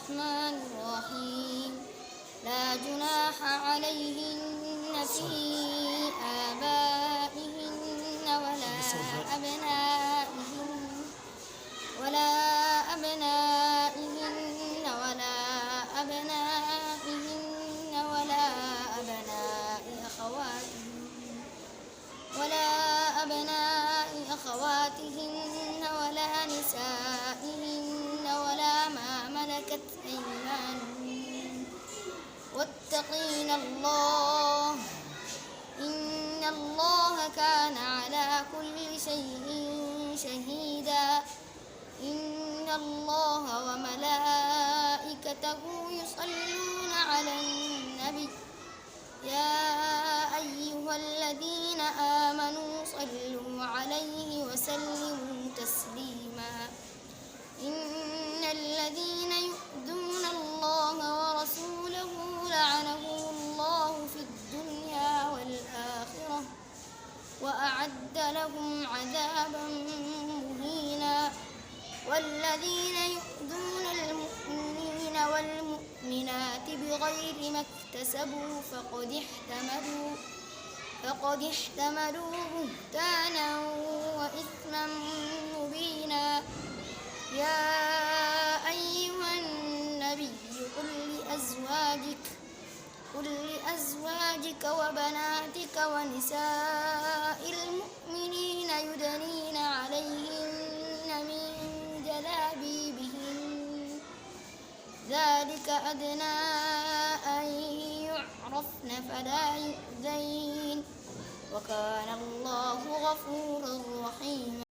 الرحمن الرحيم لا جناح عليهن في آبائهن ولا أبنائهن ولا أبناء أخواتهن ولا نسائهن ولا ما ملكت أيمانهن واتقين الله إن الله كان على كل شيء شهيدا إن الله وملائكته يصلون على النبي يا أيها الذين آمنوا صلوا عليه وسلموا تسليما إن الذين يؤذون الله ورسوله لعنهم الله في الدنيا والآخرة وأعد لهم عذابا مهينا والذين يؤذون المؤمنين والمؤمنات بغير ما اكتسبوا فقد احتملوا بهتانا وإثما مبينا يا أيها النبي قل لأزواجك وبناتك ونساء المؤمنين يدنين عليهن من جلابيبهن ذلك أدنى أن يعرفن فلا يؤذين وكان الله غفورا رحيما.